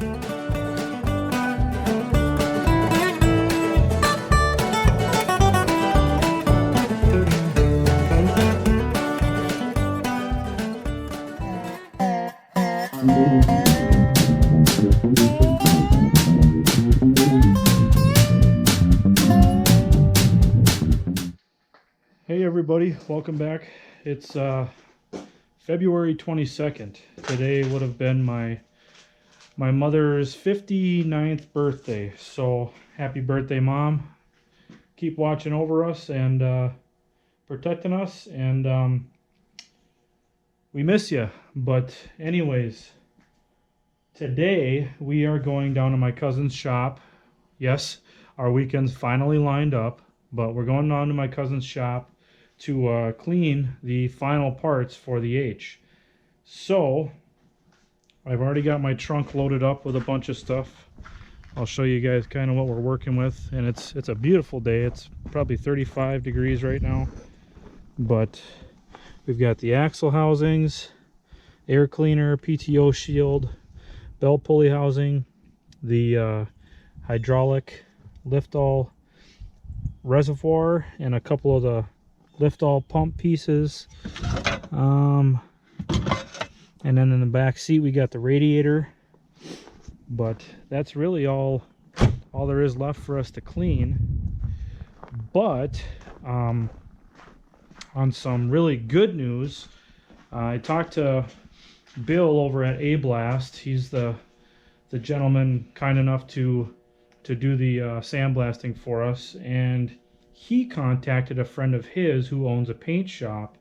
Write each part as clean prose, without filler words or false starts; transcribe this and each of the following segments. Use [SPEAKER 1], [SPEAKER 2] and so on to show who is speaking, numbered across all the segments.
[SPEAKER 1] Hey everybody, welcome back. It's February 22nd. Today would have been my mother's 59th birthday. So happy birthday, Mom. Keep watching over us and protecting us, and we miss you. But anyways, today we are going down to my cousin's shop. Yes, our weekend's finally lined up, but we're going down to my cousin's shop to clean the final parts for the H. So I've already got my trunk loaded up with a bunch of stuff. I'll show you guys kind of what we're working with, and it's a beautiful day. It's probably 35 degrees right now, but we've got the axle housings, air cleaner, PTO shield, belt pulley housing, the hydraulic lift-all reservoir, and a couple of the lift-all pump pieces. And then in the back seat we got the radiator. But that's really all there is left for us to clean. But on some really good news, I talked to Bill over at A-Blast. He's the gentleman kind enough to do the sandblasting for us, and he contacted a friend of his who owns a paint shop,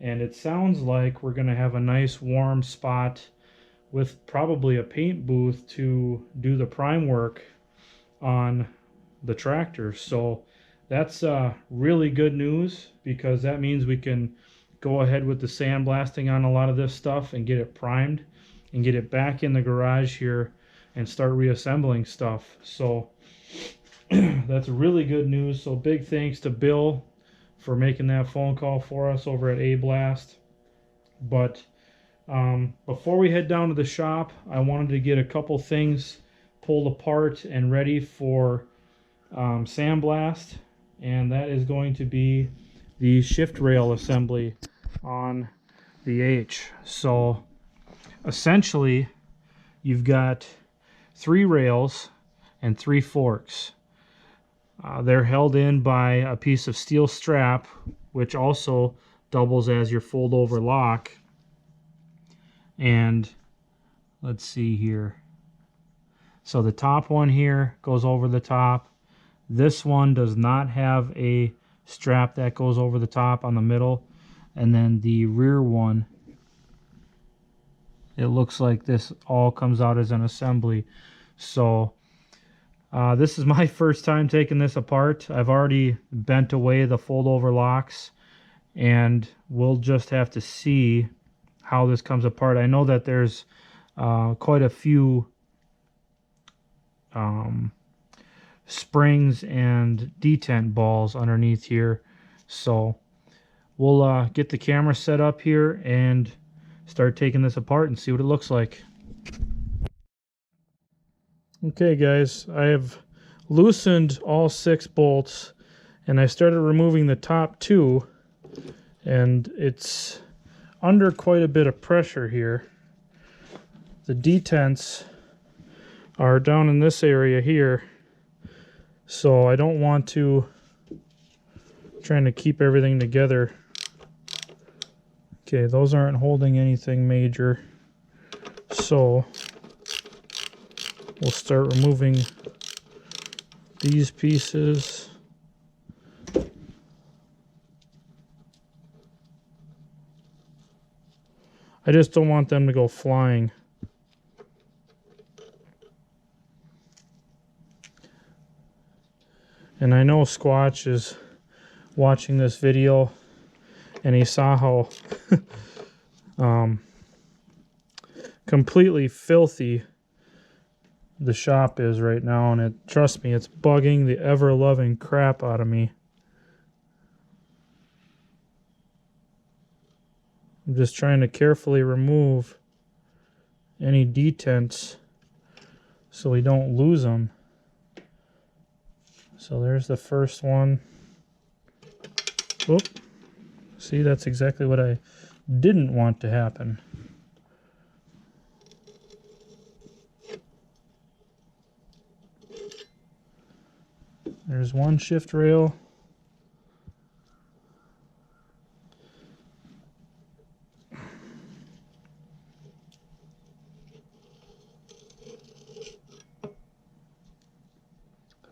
[SPEAKER 1] and it sounds like we're gonna have a nice warm spot with probably a paint booth to do the prime work on the tractor. So that's really good news, because that means we can go ahead with the sandblasting on a lot of this stuff and get it primed and get it back in the garage here and start reassembling stuff. So that's really good news. So big thanks to Bill for making that phone call for us over at A-Blast. But before we head down to the shop, I wanted to get a couple things pulled apart and ready for sandblast, and that is going to be the shift rail assembly on the H. So essentially you've got 3 rails and 3 forks. They're held in by a piece of steel strap, which also doubles as your fold over lock. And let's see here. So the top one here goes over the top. This one does not have a strap that goes over the top on the middle. And then the rear one, it looks like this all comes out as an assembly. So this is my first time taking this apart. I've already bent away the fold over locks, and we'll just have to see how this comes apart. I know that there's quite a few springs and detent balls underneath here. So we'll get the camera set up here and start taking this apart and see what it looks like. Okay guys, I have loosened all 6 bolts, and I started removing the top 2, and it's under quite a bit of pressure here. The detents are down in this area here, so I don't want to, trying to keep everything together. Okay, those aren't holding anything major, so we'll start removing these pieces. I just don't want them to go flying. And I know Squatch is watching this video, and he saw how completely filthy the shop is right now, and trust me, it's bugging the ever-loving crap out of me. I'm just trying to carefully remove any detents so we don't lose them. So there's the first one. Whoop. See, that's exactly what I didn't want to happen. There's one shift rail.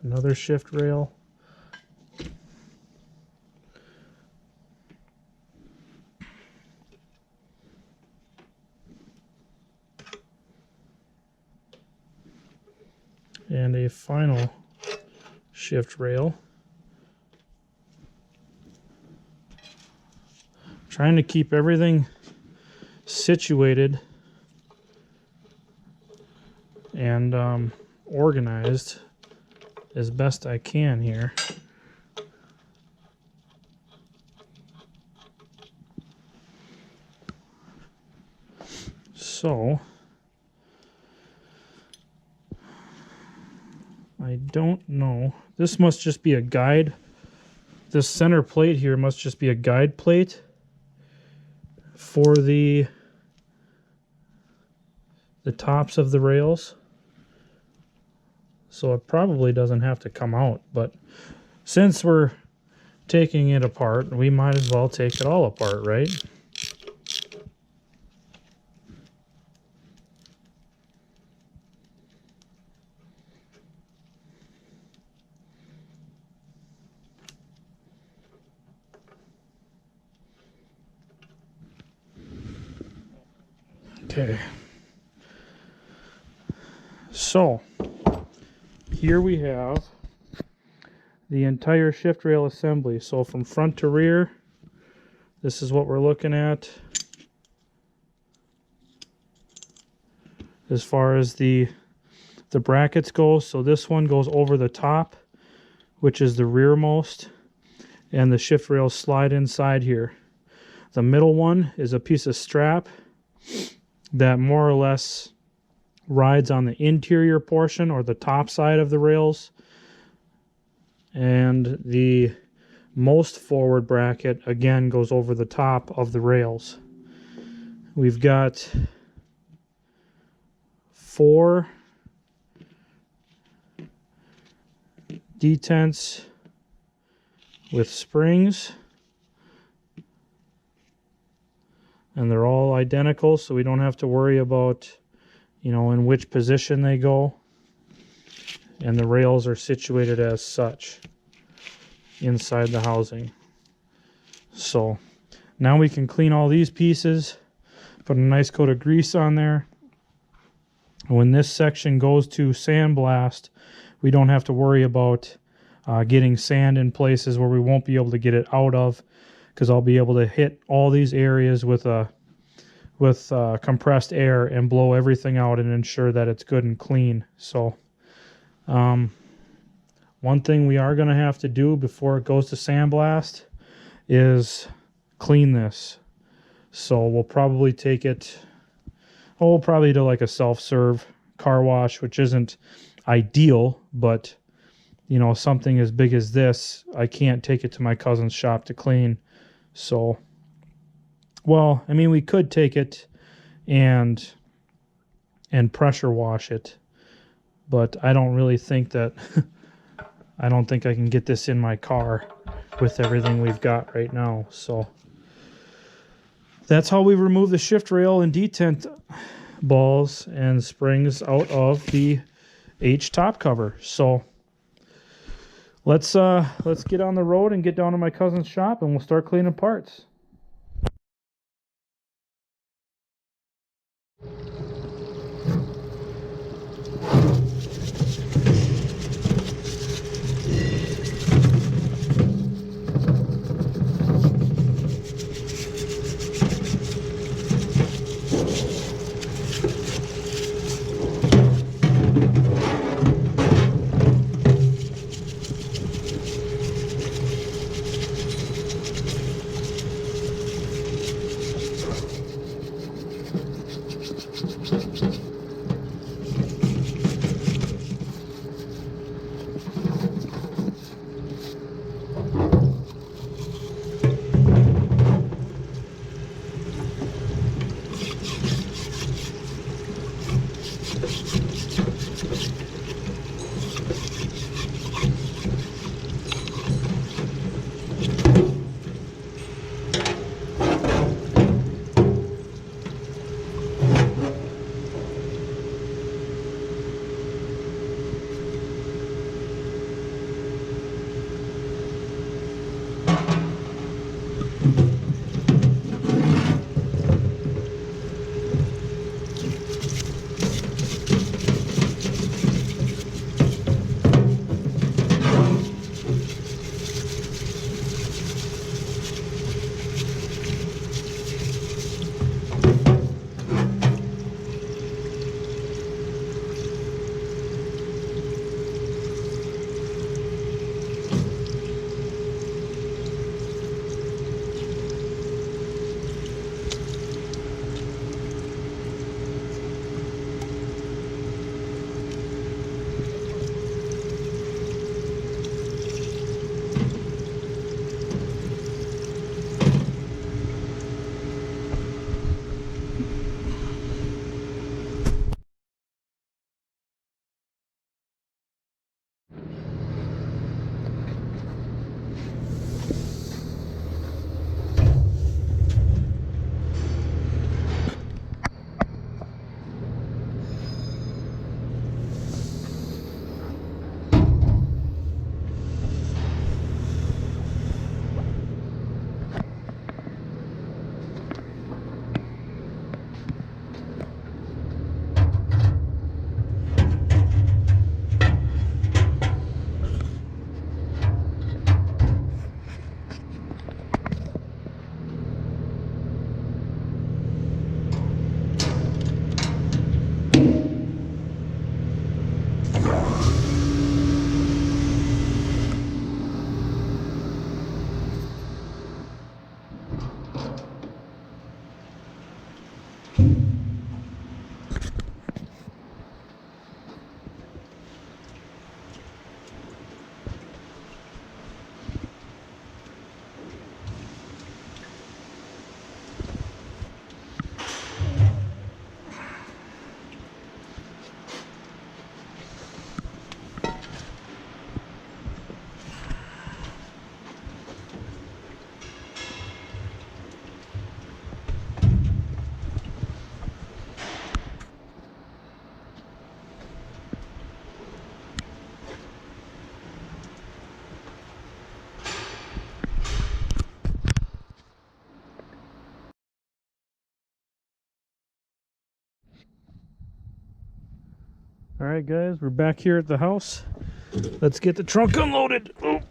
[SPEAKER 1] Another shift rail. And a final shift rail. Trying to keep everything situated and organized as best I can here. So I don't know. This must just be a guide. This center plate here must just be a guide plate for the tops of the rails. So it probably doesn't have to come out, but since we're taking it apart, we might as well take it all apart, right? Okay. So here we have the entire shift rail assembly. So from front to rear, this is what we're looking at. As far as the brackets go, so this one goes over the top, which is the rearmost, and the shift rails slide inside here. The middle one is a piece of strap that more or less rides on the interior portion or the top side of the rails, and the most forward bracket again goes over the top of the rails. We've got 4 detents with springs, and they're all identical, so we don't have to worry about, you know, in which position they go. And the rails are situated as such inside the housing. So now we can clean all these pieces, put a nice coat of grease on there. When this section goes to sandblast, we don't have to worry about getting sand in places where we won't be able to get it out of, because I'll be able to hit all these areas with compressed air and blow everything out and ensure that it's good and clean. So one thing we are going to have to do before it goes to sandblast is clean this. So we'll probably take it, we'll probably do like a self-serve car wash, which isn't ideal, but you know, something as big as this, I can't take it to my cousin's shop to clean. So, well, I mean, we could take it and pressure wash it, but I don't really think that I don't think I can get this in my car with everything we've got right now. So that's how we remove the shift rail and detent balls and springs out of the H top cover. So let's get on the road and get down to my cousin's shop, and we'll start cleaning parts. All right, guys, we're back here at the house. Let's get the trunk unloaded. Oh.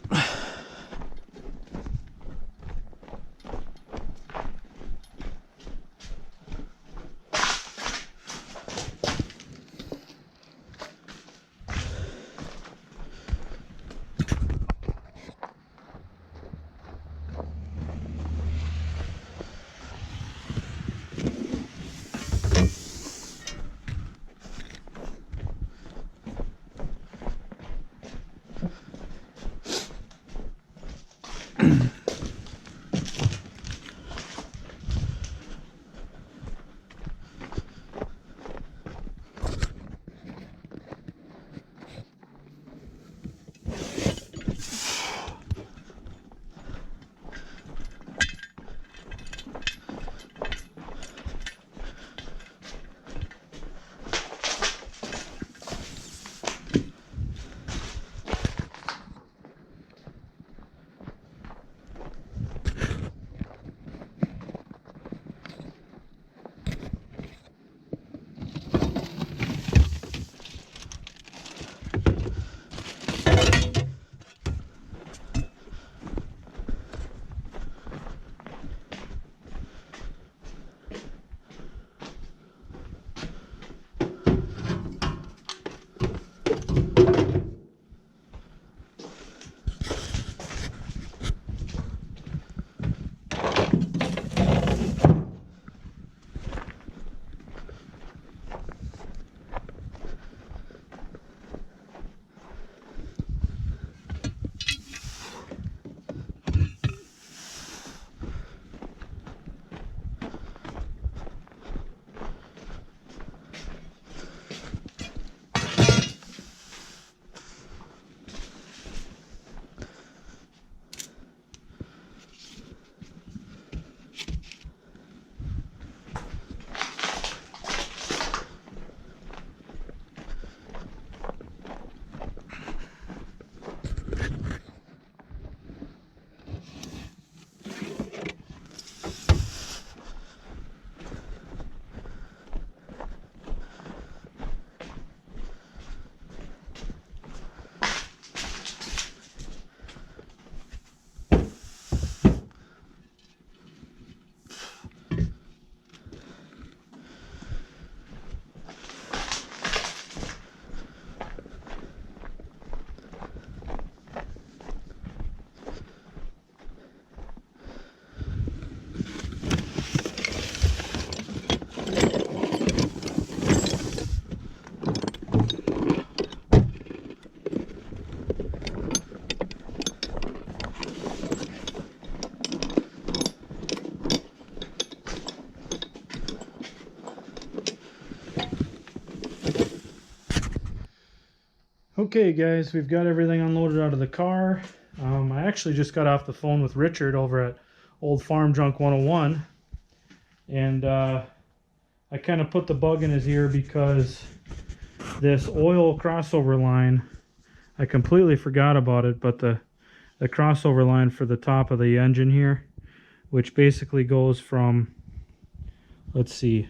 [SPEAKER 1] Okay guys, we've got everything unloaded out of the car. I actually just got off the phone with Richard over at Old Farm Junk 101, and I kind of put the bug in his ear because this oil crossover line, I completely forgot about it, but the crossover line for the top of the engine here, which basically goes from, let's see,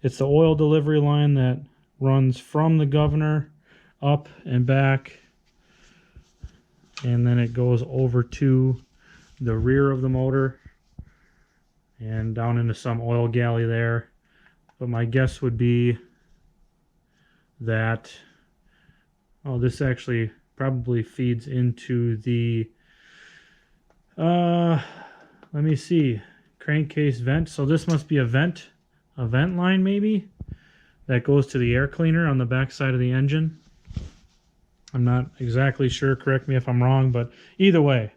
[SPEAKER 1] it's the oil delivery line that runs from the governor up and back, and then it goes over to the rear of the motor and down into some oil galley there. But my guess would be that, oh, this actually probably feeds into the let me see, crankcase vent. So this must be a vent line maybe that goes to the air cleaner on the back side of the engine. I'm not exactly sure, correct me if I'm wrong, but either way,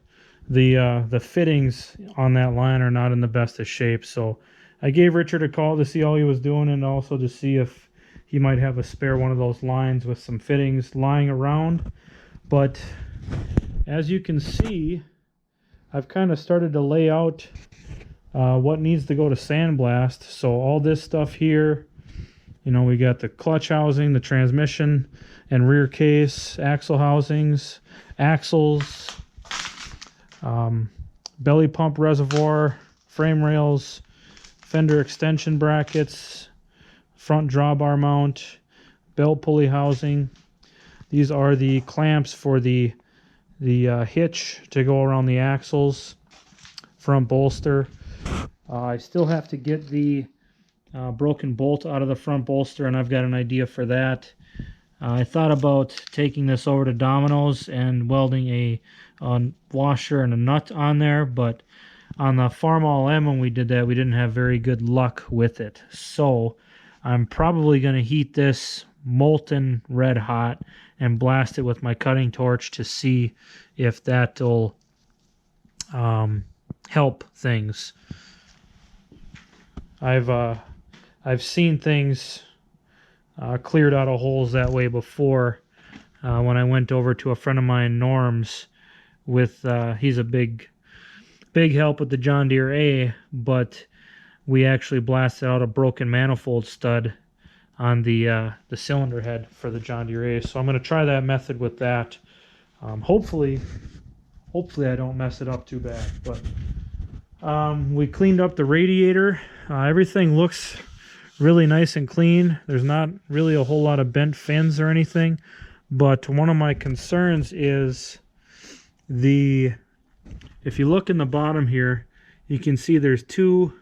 [SPEAKER 1] the fittings on that line are not in the best of shape. So I gave Richard a call to see how he was doing, and also to see if he might have a spare one of those lines with some fittings lying around. But as you can see, I've kind of started to lay out what needs to go to sandblast. So all this stuff here, you know, we got the clutch housing, the transmission and rear case, axle housings, axles, belly pump reservoir, frame rails, fender extension brackets, front drawbar mount, belt pulley housing. These are the clamps for the hitch to go around the axles, front bolster. I still have to get the broken bolt out of the front bolster, and I've got an idea for that. I thought about taking this over to Domino's and welding a washer and a nut on there, but on the Farmall M when we did that, we didn't have very good luck with it. So I'm probably going to heat this molten red hot and blast it with my cutting torch to see if that'll help things. I've seen things cleared out of holes that way before. When I went over to a friend of mine, Norm's, with he's a big help with the John Deere A, but we actually blasted out a broken manifold stud on the cylinder head for the John Deere A. So I'm going to try that method with that. Hopefully I don't mess it up too bad. But we cleaned up the radiator. Everything looks really nice and clean. There's not really a whole lot of bent fins or anything, but one of my concerns is if you look in the bottom here, you can see there's two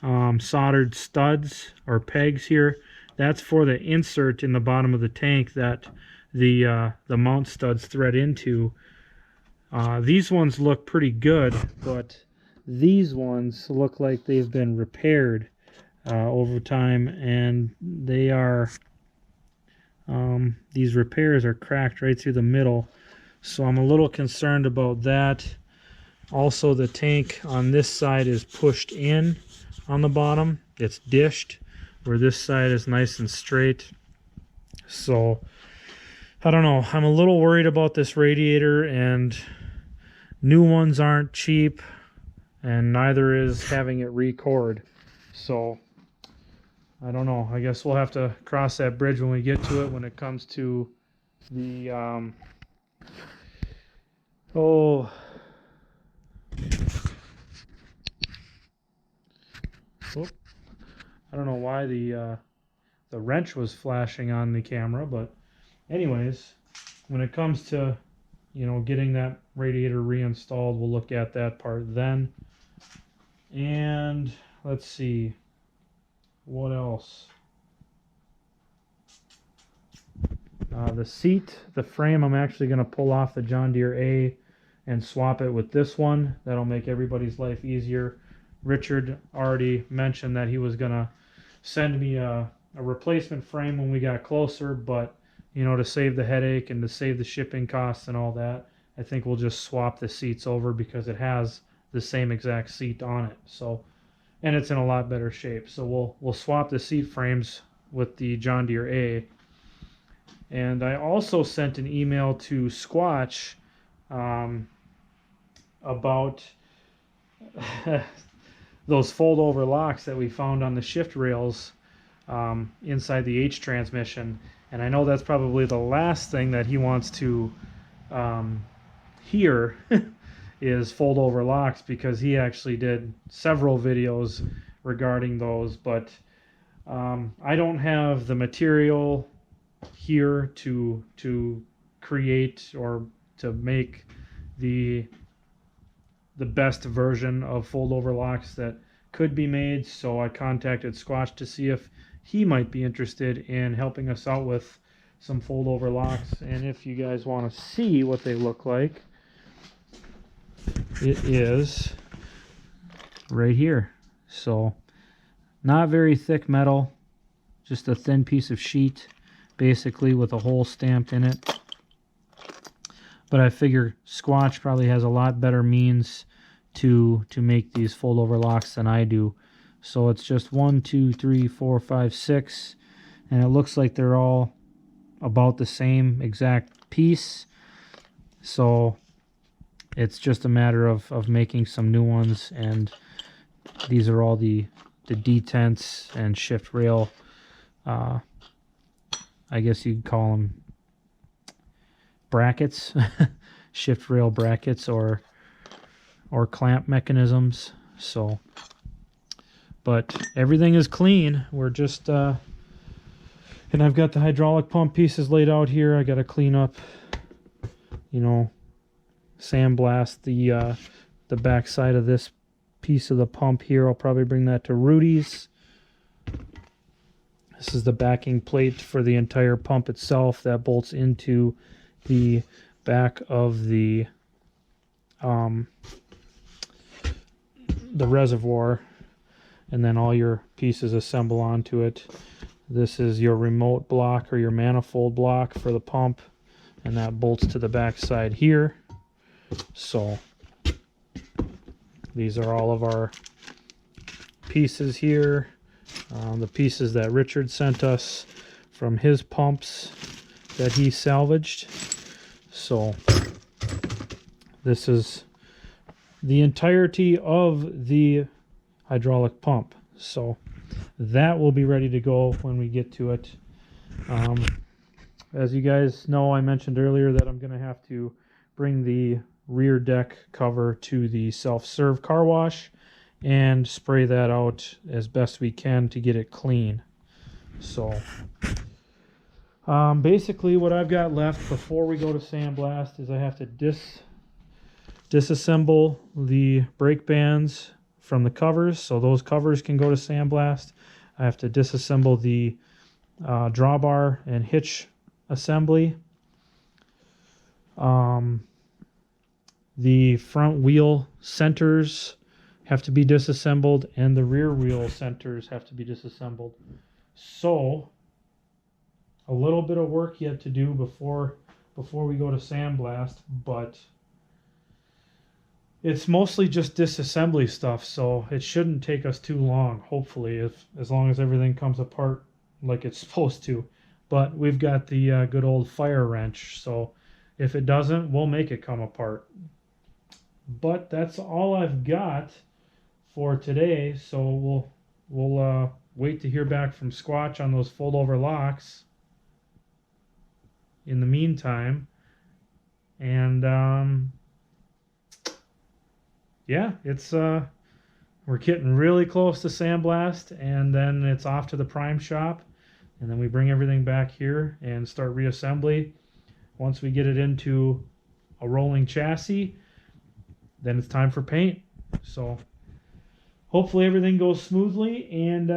[SPEAKER 1] soldered studs or pegs here. That's for the insert in the bottom of the tank that the mount studs thread into. These ones look pretty good, but these ones look like they've been repaired over time, and they are these repairs are cracked right through the middle, so I'm a little concerned about that. Also, the tank on this side is pushed in on the bottom. It's dished, where this side is nice and straight. So I don't know, I'm a little worried about this radiator, and new ones aren't cheap, and neither is having it record. So I don't know, I guess we'll have to cross that bridge when we get to it, when it comes to the I don't know why the wrench was flashing on the camera, but anyways, when it comes to, you know, getting that radiator reinstalled, we'll look at that part then. And let's see, what else? The seat, the frame, I'm actually going to pull off the John Deere A and swap it with this one. That'll make everybody's life easier. Richard already mentioned that he was going to send me a replacement frame when we got closer, but, you know, to save the headache and to save the shipping costs and all that, I think we'll just swap the seats over, because it has the same exact seat on it. So, and it's in a lot better shape. So we'll swap the seat frames with the John Deere A. And I also sent an email to Squatch about those fold-over locks that we found on the shift rails inside the H transmission. And I know that's probably the last thing that he wants to hear is fold-over locks, because he actually did several videos regarding those. But I don't have the material here to create or to make the best version of fold-over locks that could be made, so I contacted Squatch to see if he might be interested in helping us out with some fold-over locks. And if you guys want to see what they look like, it is right here. So not very thick metal, just a thin piece of sheet basically with a hole stamped in it. But I figure Squatch probably has a lot better means to make these fold-over locks than I do. So it's just 1, 2, 3, 4, 5, 6, and it looks like they're all about the same exact piece. So it's just a matter of making some new ones, and these are all the detents and shift rail. I guess you'd call them brackets, shift rail brackets, or clamp mechanisms. So, but everything is clean. We're just and I've got the hydraulic pump pieces laid out here. I got to clean up, sandblast the back side of this piece of the pump here. I'll probably bring that to Rudy's. This is the backing plate for the entire pump itself that bolts into the back of the reservoir, and then all your pieces assemble onto it. This is your remote block or your manifold block for the pump, and that bolts to the back side here. So these are all of our pieces here, the pieces that Richard sent us from his pumps that he salvaged. So this is the entirety of the hydraulic pump. So that will be ready to go when we get to it. As you guys know, I mentioned earlier that I'm going to have to bring the rear deck cover to the self-serve car wash and spray that out as best we can to get it clean. So basically what I've got left before we go to sandblast is I have to disassemble the brake bands from the covers, so those covers can go to sandblast. I have to disassemble the drawbar and hitch assembly. The front wheel centers have to be disassembled, and the rear wheel centers have to be disassembled. So a little bit of work yet to do before we go to sandblast, but it's mostly just disassembly stuff, so it shouldn't take us too long, hopefully, as long as everything comes apart like it's supposed to. But we've got the good old fire wrench, so if it doesn't, we'll make it come apart. But that's all I've got for today, so we'll wait to hear back from Squatch on those fold-over locks in the meantime. And yeah, it's we're getting really close to sandblast, and then it's off to the prime shop, and then we bring everything back here and start reassembly. Once we get it into a rolling chassis, then it's time for paint. So hopefully everything goes smoothly, and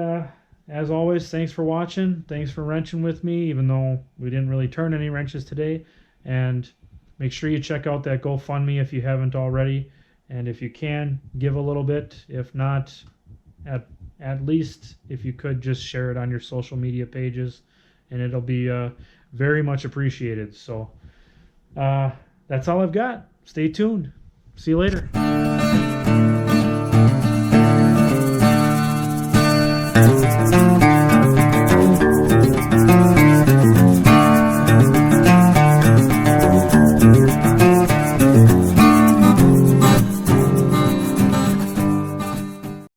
[SPEAKER 1] as always, thanks for watching. Thanks for wrenching with me, even though we didn't really turn any wrenches today. And make sure you check out that GoFundMe if you haven't already. And if you can, give a little bit. If not, at least if you could just share it on your social media pages, and it'll be very much appreciated. So that's all I've got. Stay tuned. See you later.